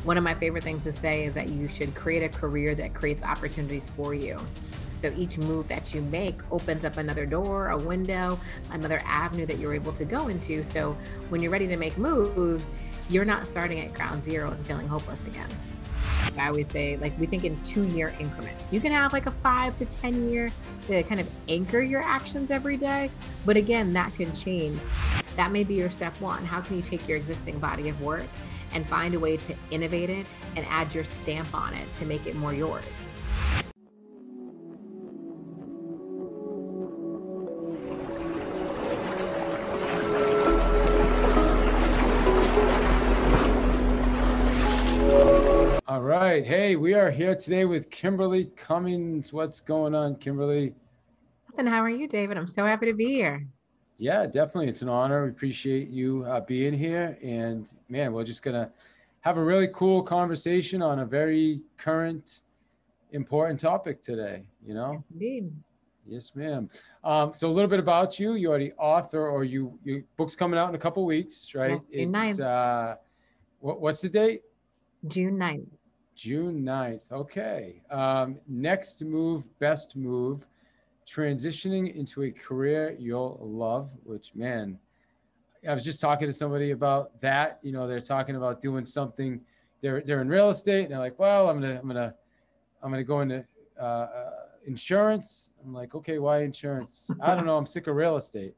One of my favorite things to say is that you should create a career that creates opportunities for you. So each move that you make opens up another door, a window, another avenue that you're able to go into. So when you're ready to make moves, you're not starting at ground zero and feeling hopeless again. I always say, like, we think in 2 year increments. You can have like a 5 to 10 year to kind of anchor your actions every day. But again, that can change. That may be your step one. How can you take your existing body of work and find a way to innovate it and add your stamp on it to make it more yours? All right. Hey, we are here today with Kimberly Cummings. What's going on, Kimberly? And how are you, David? I'm so happy to be here. Yeah, definitely. It's an honor. We appreciate you being here. And man, we're just going to have a really cool conversation on a very current, important topic today, you know? Indeed. Yes, ma'am. So a little bit about you. You're the author, or your book's coming out in a couple weeks, Yes, right? June It's 9th. what's the date? June 9th. June 9th. Okay. Next move, best move, transitioning into a career you'll love, which, man, I was just talking to somebody about that. You know, they're talking about doing something. They're in real estate, and they're like, well, I'm gonna go into insurance. I'm like, okay, why insurance? I don't know. I'm sick of real estate.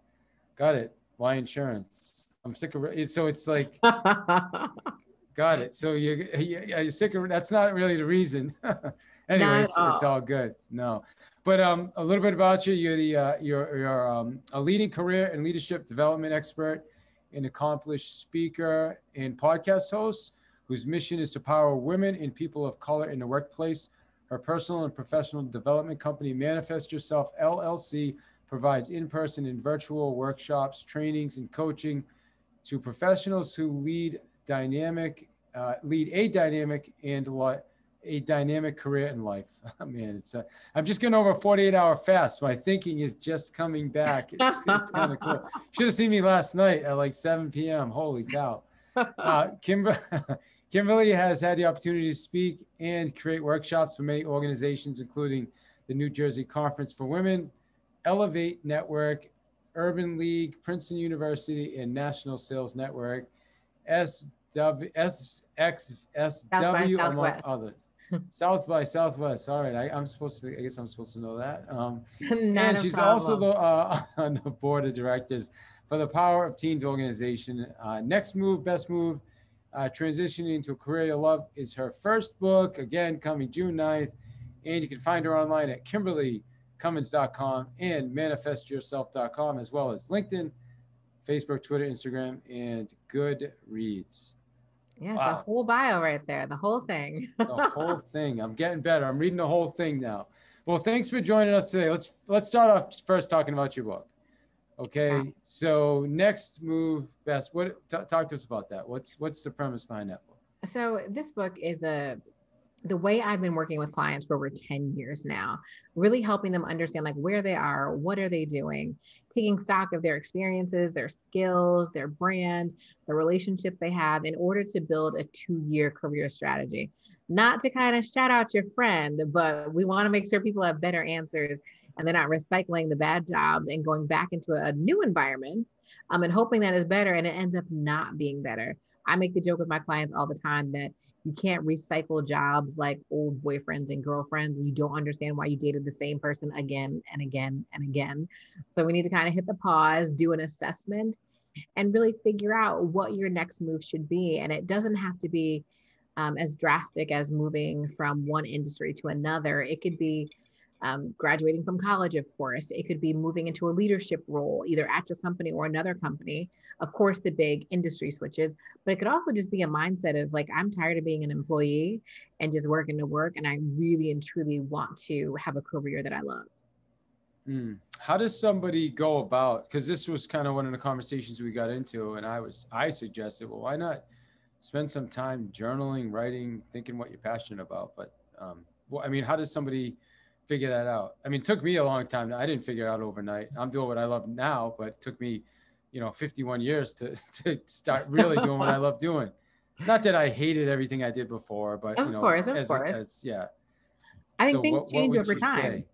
Got it. Why insurance? I'm sick of it. So it's like, got it. So you're sick of, that's not really the reason. Anyway, Not at it's all. all good. No, but a little bit about you. You're a leading career and leadership development expert, an accomplished speaker and podcast host whose mission is to power women and people of color in the workplace. Her personal and professional development company, Manifest Yourself LLC, provides in-person and virtual workshops, trainings, and coaching to professionals who lead a dynamic and what a dynamic career in life. Man, I'm just getting over a 48-hour fast. My thinking is just coming back. It's kind of cool. Should have seen me last night at like 7 p.m. Holy cow. Kimberly has had the opportunity to speak and create workshops for many organizations, including the New Jersey Conference for Women, Elevate Network, Urban League, Princeton University, and National Sales Network, South by SXSW, among Southwest. others. South by Southwest. All right, I guess I'm supposed to know that. Not And a she's also problem. on the board of directors for the Power of Teens organization. Next move, best move, transitioning into a career you love is her first book. Again, coming June 9th. And you can find her online at KimberlyCummins.com and ManifestYourself.com, as well as LinkedIn, Facebook, Twitter, Instagram, and Goodreads. Yes, the Wow, whole bio right there, the whole thing. the whole thing. I'm getting better. I'm reading the whole thing now. Well, thanks for joining us today. Let's start off first talking about your book. Okay. Okay, so next move, best. Talk to us about that? What's the premise behind that book? So this book is the way I've been working with clients for over 10 years now, really helping them understand like where they are, what are they doing, taking stock of their experiences, their skills, their brand, the relationship they have in order to build a 2 year career strategy. Not to kind of shout out your friend, but we want to make sure people have better answers and they're not recycling the bad jobs and going back into a new environment and hoping that is better and it ends up not being better. I make the joke with my clients all the time that you can't recycle jobs like old boyfriends and girlfriends. And you don't understand why you dated the same person again and again and again. So we need to kind of hit the pause, do an assessment, and really figure out what your next move should be. And it doesn't have to be as drastic as moving from one industry to another. It could be graduating from college, of course. It could be moving into a leadership role, either at your company or another company. Of course, the big industry switches, but it could also just be a mindset of like, I'm tired of being an employee and just working to work. And I really and truly want to have a career that I love. How does somebody go about, because this was kind of one of the conversations we got into, and I suggested, well, why not spend some time journaling, writing, thinking what you're passionate about? But well, I mean, how does somebody figure that out? I mean, it took me a long time. I didn't figure it out overnight. I'm doing what I love now, but it took me, 51 years to start really doing what I love doing. Not that I hated everything I did before, but Of course, of as course. yeah. I So think things what change would over you time. say?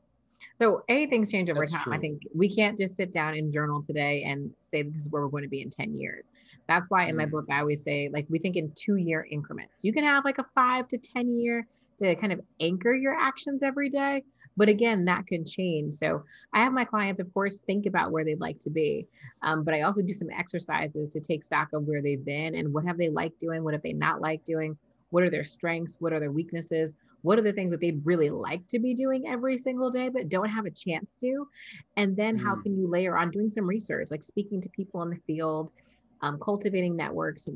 So things change over That's time. I true. think we can't just sit down and journal today and say this is where we're going to be in 10 years. That's why in my Mm, book, I always say, like, we think in 2-year increments. You can have like a 5 to 10 year to kind of anchor your actions every day. But again, that can change. So I have my clients, of course, think about where they'd like to be. But I also do some exercises to take stock of where they've been and what have they liked doing? What have they not liked doing? What are their strengths? What are their weaknesses? What are the things that they'd really like to be doing every single day but don't have a chance to? And then how mm. can you layer on doing some research, like speaking to people in the field, cultivating networks,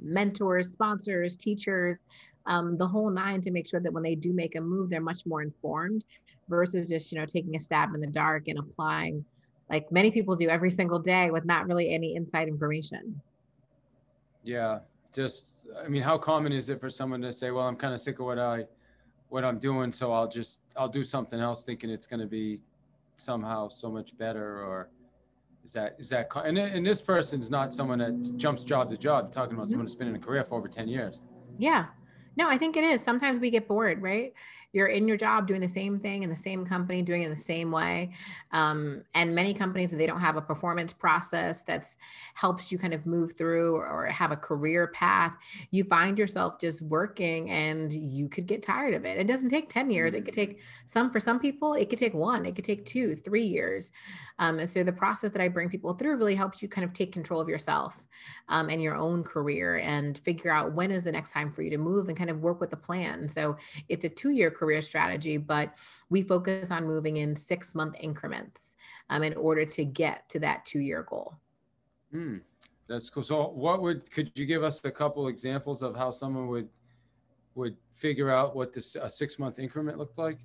mentors, sponsors, teachers, the whole nine, to make sure that when they do make a move, they're much more informed versus just taking a stab in the dark and applying like many people do every single day with not really any inside information. Yeah. Just, I mean, how common is it for someone to say, well, I'm kind of sick of what I'm doing, so I'll do something else thinking it's going to be somehow so much better? Or and this person's not someone that jumps job to job. You're talking about someone who's been in a career for over 10 years. Yeah. No, I think it is. Sometimes we get bored, right? You're in your job doing the same thing in the same company, doing it in the same way. And many companies, they don't have a performance process that's helps you kind of move through or have a career path. You find yourself just working and you could get tired of it. It doesn't take 10 years. It Mm. could take for some people, it could take 1, it could take 2, 3 years. And so the process that I bring people through really helps you kind of take control of yourself and your own career and figure out when is the next time for you to move and kind of work with a plan. So it's a 2-year career strategy, but we focus on moving in 6-month increments in order to get to that 2-year goal. Mm. That's cool. So could you give us a couple examples of how someone would figure out what a 6-month increment looked like?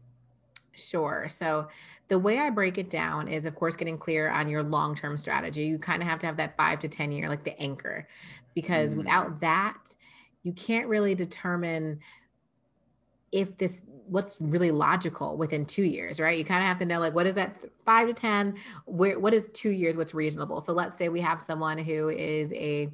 Sure. So the way I break it down is, of course, getting clear on your long term strategy. You kind of have to have that 5 to 10 year, like the anchor, because Mm. without that, you can't really determine if what's really logical within 2 years, right? You kind of have to know, like, what is that 5 to 10, what is 2 years, what's reasonable. So let's say we have someone who is a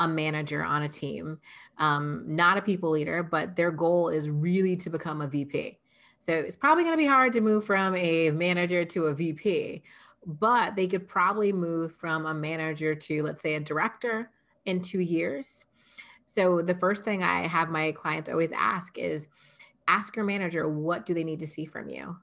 manager on a team, not a people leader, but their goal is really to become a VP. So it's probably going to be hard to move from a manager to a VP, but they could probably move from a manager to, let's say, a director in 2 years. So the first thing I have my clients always ask your manager, what do they need to see from you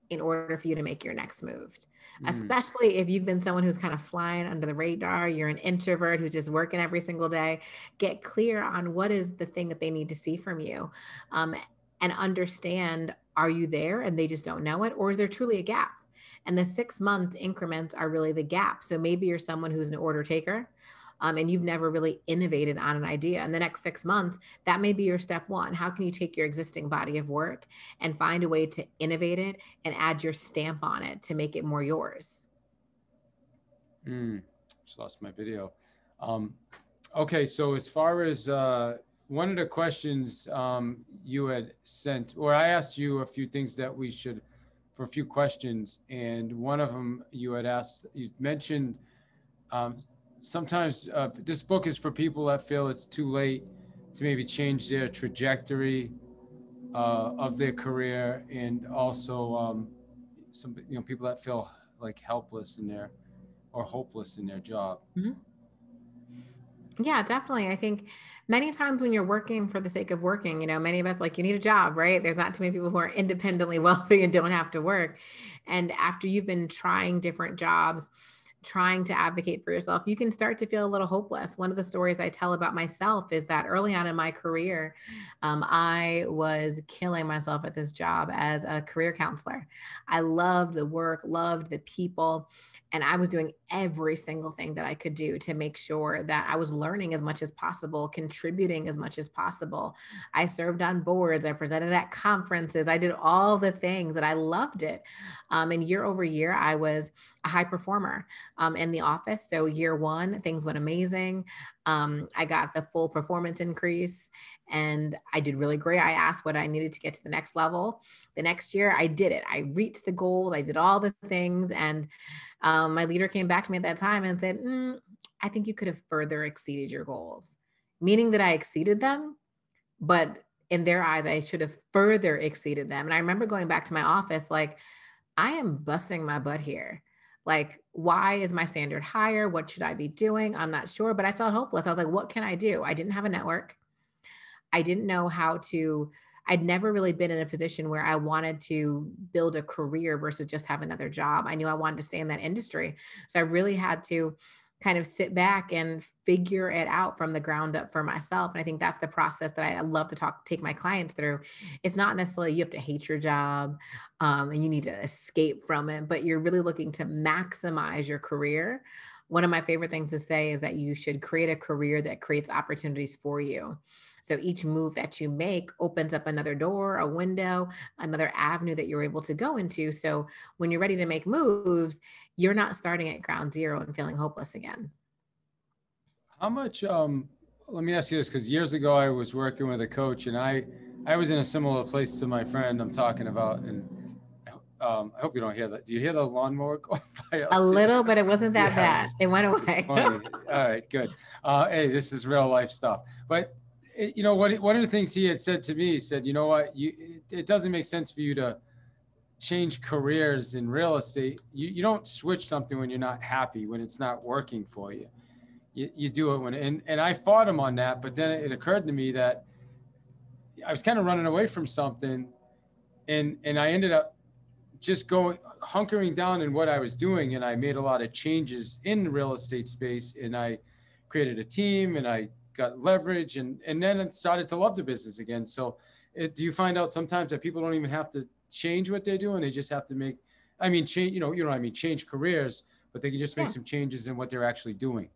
in order for you to make your next move? Mm. Especially if you've been someone who's kind of flying under the radar, you're an introvert who's just working every single day. Get clear on what is the thing that they need to see from you, um, and understand, are you there and they just don't know it? Or is there truly a gap? And the 6-month increments are really the gap. So maybe you're someone who's an order taker, and you've never really innovated on an idea. In the next 6 months, that may be your step one. How can you take your existing body of work and find a way to innovate it and add your stamp on it to make it more yours? Mm. Just lost my video. Um, okay, so as far as one of the questions you had sent, or I asked you a few things that we should, for a few questions, and one of them you had asked, you mentioned um, sometimes this book is for people that feel it's too late to maybe change their trajectory of their career, and also some people that feel like helpless in their or hopeless in their job. Mhm. Yeah, definitely. I think many times when you're working for the sake of working, many of us, like, you need a job, right? There's not too many people who are independently wealthy and don't have to work. And after you've been trying different jobs, trying to advocate for yourself, you can start to feel a little hopeless. One of the stories I tell about myself is that early on in my career, I was killing myself at this job as a career counselor. I loved the work, loved the people. And I was doing every single thing that I could do to make sure that I was learning as much as possible, contributing as much as possible. I served on boards, I presented at conferences, I did all the things that I loved it. And year over year, I was a high performer in the office. So year one, things went amazing. I got the full performance increase and I did really great. I asked what I needed to get to the next level. The next year, I did it. I reached the goals. I did all the things. And my leader came back to me at that time and said, I think you could have further exceeded your goals. meaning that I exceeded them, but in their eyes, I should have further exceeded them. And I remember going back to my office, like, I am busting my butt here. Like, why is my standard higher? What should I be doing? I'm not sure, but I felt hopeless. I was like, what can I do? I didn't have a network. I didn't know how to, I'd never really been in a position where I wanted to build a career versus just have another job. I knew I wanted to stay in that industry. So I really had to kind of sit back and figure it out from the ground up for myself. And I think that's the process that I love to take my clients through. It's not necessarily you have to hate your job and you need to escape from it, but you're really looking to maximize your career. One of my favorite things to say is that you should create a career that creates opportunities for you. So each move that you make opens up another door, a window, another avenue that you're able to go into. So when you're ready to make moves, you're not starting at ground zero and feeling hopeless again. How much, let me ask you this, because years ago I was working with a coach, and I was in a similar place to my friend I'm talking about. And I hope you don't hear that. Do you hear the lawnmower going by A out there? little, but it wasn't that Yeah, bad. It went it's away. funny. All right, good. Hey, this is real life stuff. But you know what? One of the things he had said to me, he said, you know what? It doesn't make sense for you to change careers in real estate. You don't switch something when you're not happy, when it's not working for you. You do it when, and I fought him on that. But then it occurred to me that I was kind of running away from something, and I ended up just hunkering down in what I was doing. And I made a lot of changes in the real estate space, and I created a team, and I got leverage, and then it started to love the business again. So do you find out sometimes that people don't even have to change what they do, and they just have to change, you know what I mean? Change careers, but they can just make Yeah. some changes in what they're actually doing.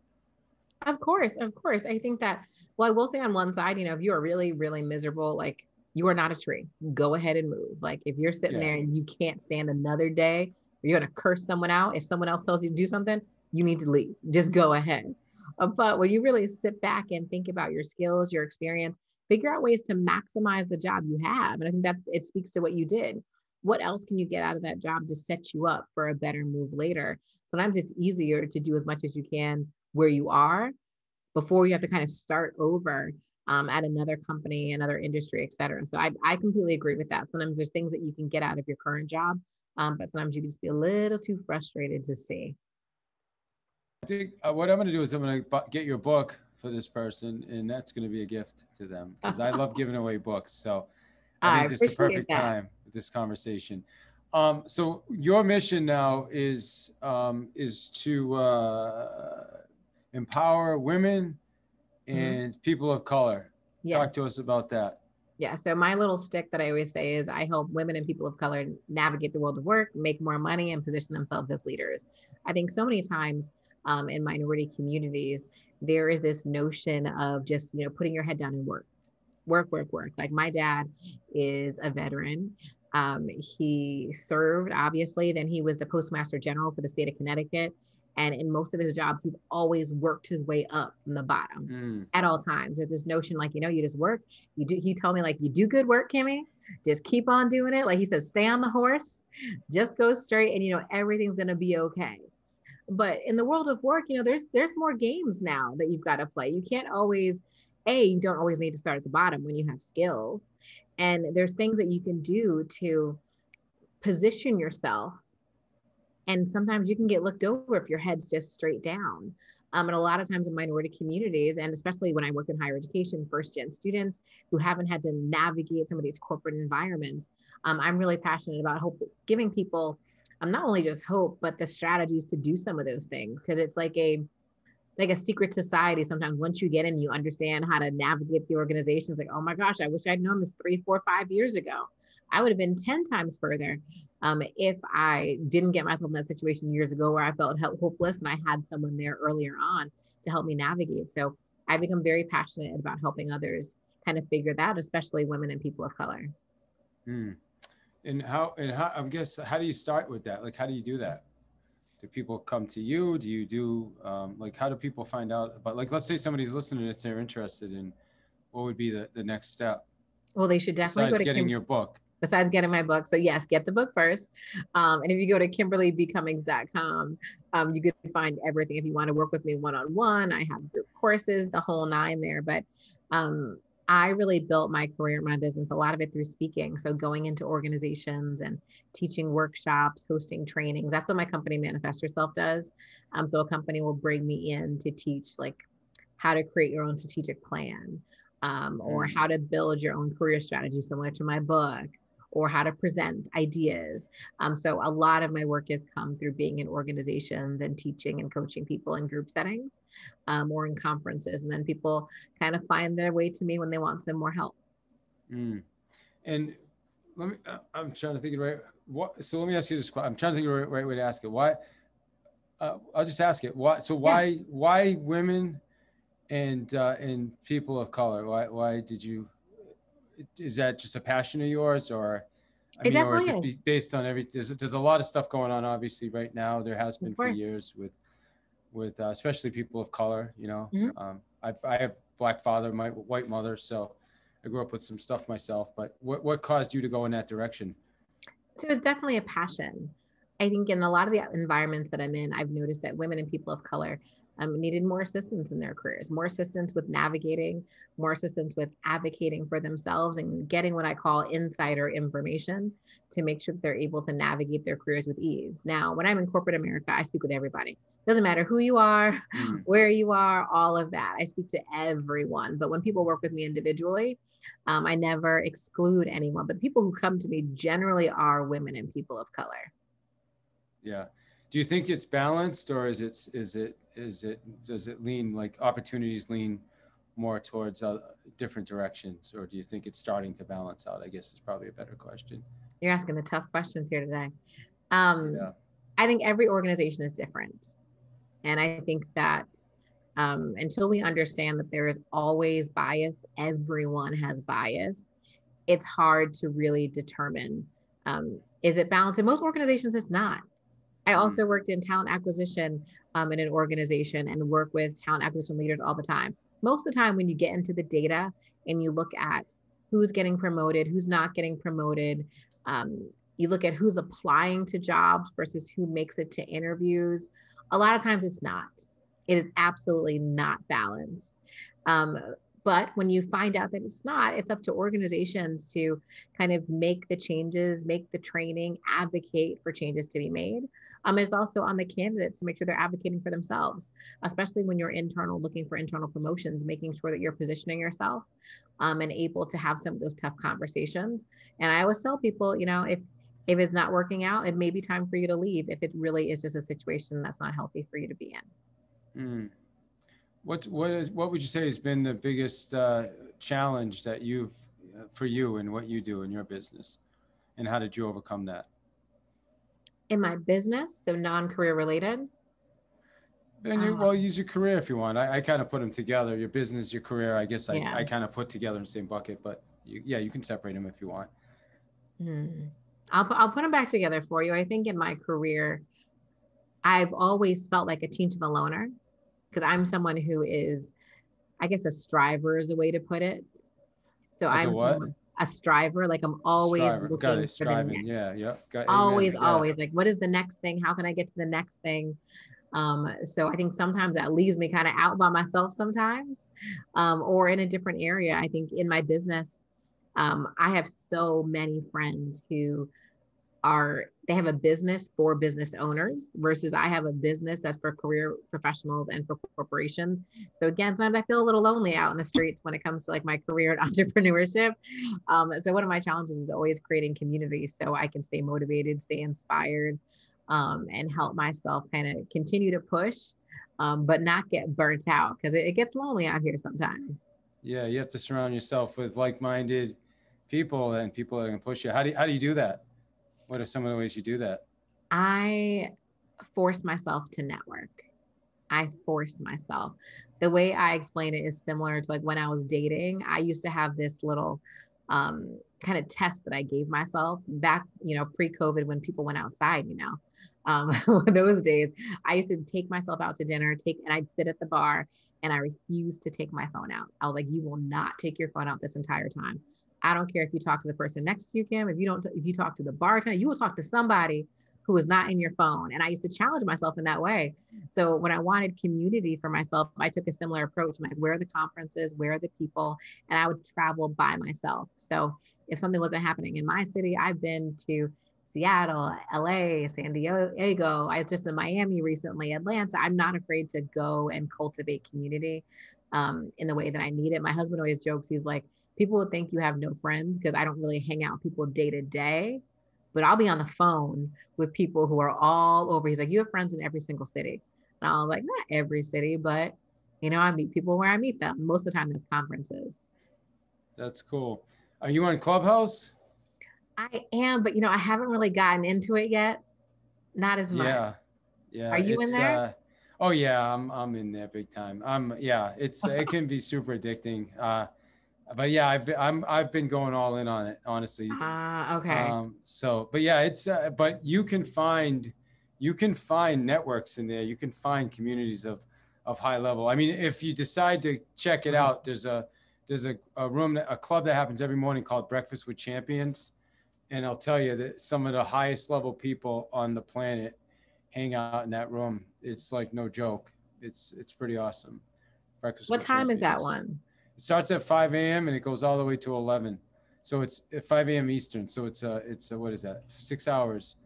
Of course, of course. I think that, well, I will say on one side, if you are really, really miserable, like you are not a tree, go ahead and move. Like if you're sitting Yeah. there and you can't stand another day, you're going to curse someone out. If someone else tells you to do something, you need to leave. Just go ahead. But when you really sit back and think about your skills, your experience, figure out ways to maximize the job you have. And I think that it speaks to what you did. What else can you get out of that job to set you up for a better move later? Sometimes it's easier to do as much as you can where you are before you have to kind of start over at another company, another industry, et cetera. So I completely agree with that. Sometimes there's things that you can get out of your current job, but sometimes you can just be a little too frustrated to see. I think what I'm going to do is I'm going to get your book for this person, and that's going to be a gift to them because I love giving away books. So I I think this is a appreciate perfect that. time with this conversation. So your mission now is to empower women Mhm. and people of color. Talk Yes. to us about that. Yeah. So my little stick that I always say is I help women and people of color navigate the world of work, make more money, and position themselves as leaders. I think so many times in minority communities, there is this notion of just, putting your head down and work. Like my dad is a veteran. He served, obviously. Then he was the postmaster general for the state of Connecticut. And in most of his jobs, he's always worked his way up from the bottom Mm. at all times. There's this notion like, you just work. You do. He told me like, you do good work, Kimmy. Just keep on doing it. Like he said, stay on the horse, just go straight, and everything's gonna be okay. But in the world of work, there's more games now that you've got to play. You can't always, you don't always need to start at the bottom when you have skills. And there's things that you can do to position yourself. And sometimes you can get looked over if your head's just straight down. And a lot of times in minority communities, and especially when I worked in higher education, first gen students who haven't had to navigate some of these corporate environments, I'm really passionate about giving people not only just hope, but the strategies to do some of those things. Because it's like a secret society. Sometimes once you get in, you understand how to navigate the organizations. Like, oh my gosh, I wish I'd known this 3, 4, 5 years ago. I would have been 10 times further if I didn't get myself in that situation years ago where I felt hopeless and I had someone there earlier on to help me navigate. So I become very passionate about helping others kind of figure that, especially women and people of color. Mm. And how I guess how do you start with that? Like how do you do that? Do people come to you? Do you do like how do people find out about, like, let's say somebody's listening if they're interested in, what would be the next step Well, they should definitely go besides to getting your book? besides getting my book. So yes, get the book first. And if you go to KimberlyBcummings.com, you can find everything. If you want to work with me one-on-one, I have group courses, the whole nine there. But I really built my career, my business, a lot of it through speaking. So going into organizations and teaching workshops, hosting trainings. That's what my company Manifest Yourself does. So a company will bring me in to teach like how to create your own strategic plan, or how to build your own career strategy, similar to my book, or how to present ideas. So a lot of my work has come through being in organizations and teaching and coaching people in group settings, or in conferences. And then people kind of find their way to me when they want some more help. And let me, I'm trying to think of the right, so let me ask you this question. I'm trying to think of the right way to ask it. Why, I'll just ask it. Why women and people of color? Why did you, is that just a passion of yours, or or is it based on there's a lot of stuff going on obviously right now. There has been for years with especially people of color, I have Black father, my white mother, so I grew up with some stuff myself. But what caused you to go in that direction? So it's definitely a passion. I think in a lot of the environments that I'm in, I've noticed that women and people of color needed more assistance in their careers, more assistance with navigating, more assistance with advocating for themselves and getting what I call insider information to make sure that they're able to navigate their careers with ease. Now, when I'm in corporate America, I speak with everybody. Doesn't matter who you are, where you are, all of that. I speak to everyone. But when people work with me individually, I never exclude anyone. But the people who come to me generally are women and people of color. Yeah. Do you think it's balanced, or does it lean, like opportunities lean more towards different directions, or do you think it's starting to balance out? I guess is probably a better question. You're asking the tough questions here today. I think every organization is different. And I think that until we understand that there is always bias, everyone has bias, it's hard to really determine, is it balanced? In most organizations, it's not. I also worked in talent acquisition in an organization and work with talent acquisition leaders all the time. Most of the time when you get into the data and you look at who's getting promoted, who's not getting promoted, you look at who's applying to jobs versus who makes it to interviews, a lot of times it's not. It is absolutely not balanced. But when you find out that it's not, it's up to organizations to kind of make the changes, make the training, advocate for changes to be made. It's also on the candidates to make sure they're advocating for themselves, especially when you're internal, looking for internal promotions, making sure that you're positioning yourself and able to have some of those tough conversations. And I always tell people, if it's not working out, it may be time for you to leave if it really is just a situation that's not healthy for you to be in. What would you say has been the biggest challenge that for you and what you do in your business, and how did you overcome that? In my business, so non-career related. And well, use your career if you want. I kind of put them together. Your business, your career. I guess I kind of put together in the same bucket. But you can separate them if you want. I'll put them back together for you. I think in my career, I've always felt like a team of a loner, because I'm someone who is, I guess, a striver is a way to put it. So I'm a striver, like I'm always looking for the next. Yeah. Always like, what is the next thing? How can I get to the next thing? So I think sometimes that leaves me kind of out by myself sometimes, or in a different area. I think in my business, I have so many friends who they have a business for business owners versus I have a business that's for career professionals and for corporations. So again, sometimes I feel a little lonely out in the streets when it comes to like my career and entrepreneurship. So one of my challenges is always creating community so I can stay motivated, stay inspired, and help myself kind of continue to push, but not get burnt out, because it gets lonely out here sometimes. Yeah, you have to surround yourself with like-minded people and people that can push you. How do you do that? What are some of the ways you do that? I force myself to network. I force myself. The way I explain it is similar to like when I was dating. I used to have this little kind of test that I gave myself back, pre-COVID, when people went outside, those days, I used to take myself out to dinner, and I'd sit at the bar and I refused to take my phone out. I was like, you will not take your phone out this entire time. I don't care if you talk to the person next to you, Kim. If you talk to the bartender, you will talk to somebody, who is not in your phone. And I used to challenge myself in that way. So when I wanted community for myself, I took a similar approach. I'm like, where are the conferences? Where are the people? And I would travel by myself. So if something wasn't happening in my city, I've been to Seattle, LA, San Diego. I was just in Miami recently, Atlanta. I'm not afraid to go and cultivate community in the way that I need it. My husband always jokes, he's like, people would think you have no friends because I don't really hang out with people day to day, but I'll be on the phone with people who are all over. He's like, you have friends in every single city. And I was like, not every city, but I meet people where I meet them. Most of the time that's conferences. That's cool. Are you on Clubhouse? I am, but I haven't really gotten into it yet. Not as much. Yeah. Yeah. Are you in there? Oh yeah, I'm in there big time. Yeah, it can be super addicting. But yeah, I've been going all in on it, honestly. Okay. So, but yeah, but you can find networks in there. You can find communities of high level. I mean, if you decide to check it out, there's a room, a club that happens every morning called Breakfast with Champions. And I'll tell you that some of the highest level people on the planet hang out in that room. It's like no joke. It's pretty awesome. Breakfast What with time is that Champions. one? It starts at 5 a.m. and it goes all the way to 11. So it's at 5 a.m. Eastern. So it's what is that? 6 hours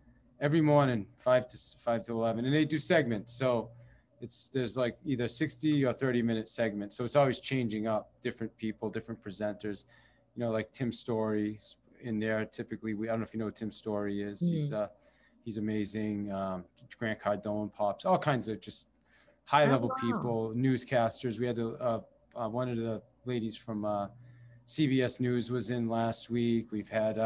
every morning, 5 to 11. And they do segments. So there's like either 60 or 30-minute segments. So it's always changing up, different people, different presenters, like Tim Story in there. Typically, I don't know if you know what Tim Story is. He's amazing. Grant Cardone pops, all kinds of just high level people, newscasters. We had one of the ladies from CBS News was in last week. We've had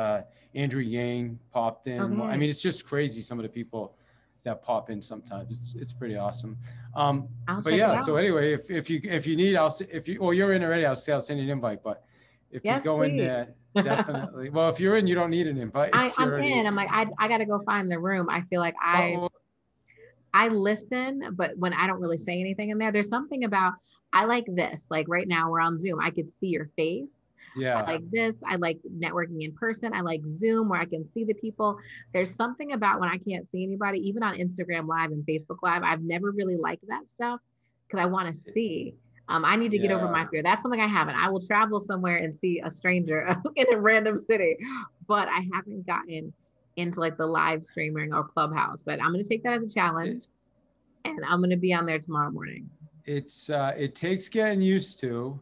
Andrew Yang popped in. Okay. I mean, it's just crazy some of the people that pop in sometimes. It's pretty awesome. But yeah, so anyway, if you need, you're in already, I'll send you an invite. But if you go in there, definitely. Well, if you're in, you don't need an invite. I'm in. I'm like, I got to go find the room. I feel like I listen, but when I don't really say anything in there, there's something about, I like this, like right now we're on Zoom, I could see your face. Yeah. I like this. I like networking in person. I like Zoom where I can see the people. There's something about when I can't see anybody, even on Instagram Live and Facebook Live. I've never really liked that stuff because I want to see. I need to get over my fear. That's something I haven't. I will travel somewhere and see a stranger in a random city, but I haven't gotten into like the live streaming or Clubhouse. But I'm going to take that as a challenge, and I'm going to be on there tomorrow morning. It takes getting used to,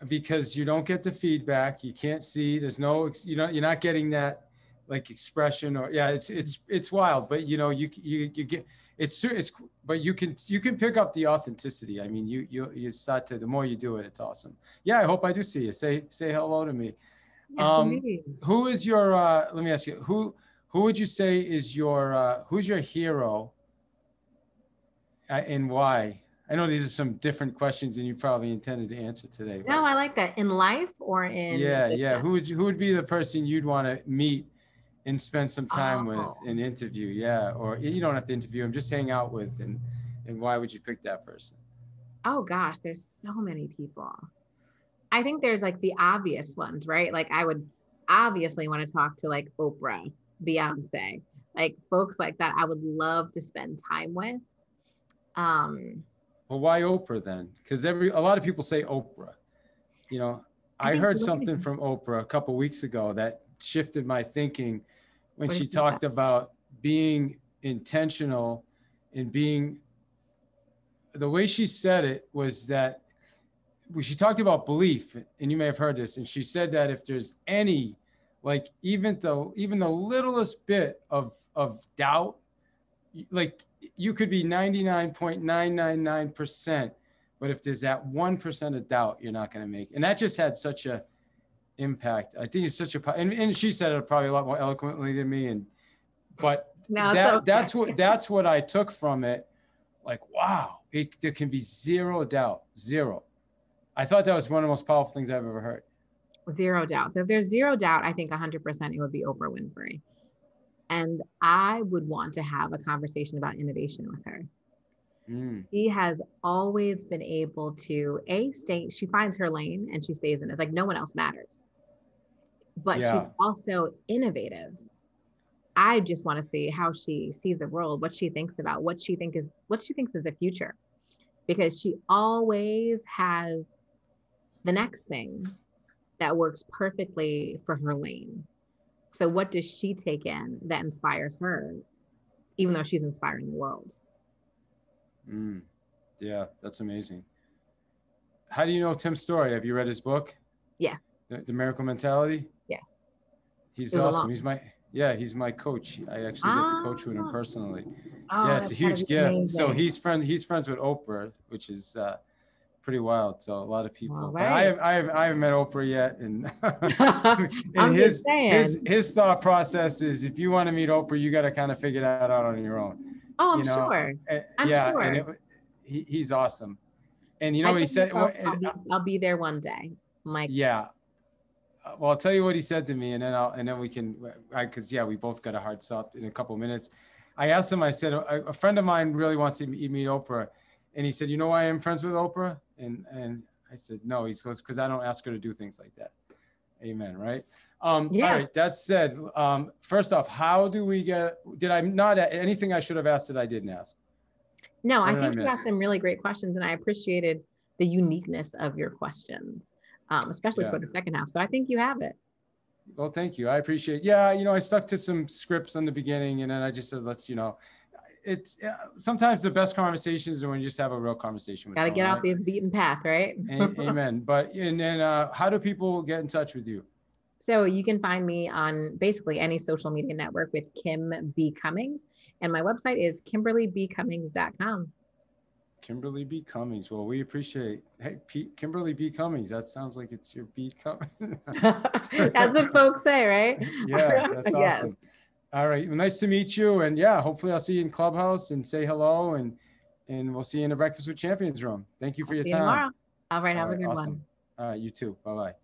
because you don't get the feedback. You can't see. There's no, you're not getting that like expression or it's wild. But you get it's but you can pick up the authenticity. I mean, you start to, the more you do it, it's awesome. Yeah, I hope I do see you. Say hello to me. Yes, indeed. Who is your let me ask you, who would you say is your who's your hero and why? I know these are some different questions than you probably intended to answer today. No, I like that. In life or in yeah. Who would be the person you'd want to meet and spend some time with and interview? Yeah, or you don't have to interview him, just hang out with, and why would you pick that person? Oh gosh, there's so many people. I think there's like the obvious ones, right? Like I would obviously want to talk to like Oprah, Beyonce, like folks like that. I would love to spend time with. Well, why Oprah then? Because a lot of people say Oprah. I heard something from Oprah a couple of weeks ago that shifted my thinking when she talked about being intentional and being, the way she said it was that she talked about belief, and you may have heard this, and she said that if there's any, like even the littlest bit of doubt, like you could be 99.999%, but if there's that 1% of doubt, you're not going to make it. And that just had such a impact. I think it's such a, and she said it probably a lot more eloquently than me. But that's what I took from it. Like, wow, there can be zero doubt, zero. I thought that was one of the most powerful things I've ever heard. Zero doubt. So if there's zero doubt, I think 100% it would be Oprah Winfrey. And I would want to have a conversation about innovation with her. She has always been able to she finds her lane and she stays in it. It's like no one else matters. But she's also innovative. I just want to see how she sees the world, what she thinks about, what she thinks is the future, because she always has the next thing that works perfectly for her lane. So what does she take in that inspires her, even though she's inspiring the world? Yeah, that's amazing. How do you know Tim's story? Have you read his book, Yes. The Miracle Mentality? Yes. He's It was awesome. alone. He's my coach. I actually get to coach with him Ah, personally. oh, Yeah, it's a that's gotta huge be gift. So amazing. he's friends with Oprah, which is pretty wild. So a lot of All people, but right. I haven't met Oprah yet, and and I'm just saying. his thought process is, if you want to meet Oprah, you got to kind of figure that out on your own, Oh, I'm you know. sure. I'm Yeah, and sure. he's awesome. And you know I what he told said? myself I'll be there one day. I'm like, Yeah. Well, I'll tell you what he said to me, and then we can, because yeah, we both got a hard stop in a couple of minutes. I asked him. I said, a friend of mine really wants to meet Oprah, and he said, you know why I'm friends with Oprah? And I said, no. He goes, because I don't ask her to do things like that. Amen. Right. All yeah. right. That said, first off, how do we get? Did I not anything I should have asked that I didn't ask? No, What I did I think you miss? asked some really great questions, and I appreciated the uniqueness of your questions, especially Yeah. for the second half. So I think you have it. Well, thank you. I appreciate it. Yeah, I stuck to some scripts in the beginning, and then I just said, it's sometimes the best conversations are when you just have a real conversation with Got to get someone, off right? the beaten path, right? Amen. But and then how do people get in touch with you? So you can find me on basically any social media network with Kim B. Cummings. And my website is kimberlybcummings.com. Kimberly B. Cummings. Well, we appreciate. Hey, Kimberly B. Cummings. That sounds like it's your B. Cummings. That's what folks say, right? Yeah, that's Yes. awesome. All right. Well, nice to meet you. And yeah, hopefully I'll see you in Clubhouse and say hello, and we'll see you in the Breakfast with Champions room. Thank you for I'll your see you time. tomorrow. All right. All Have a right. good Awesome. one. All right. You too. Bye-bye.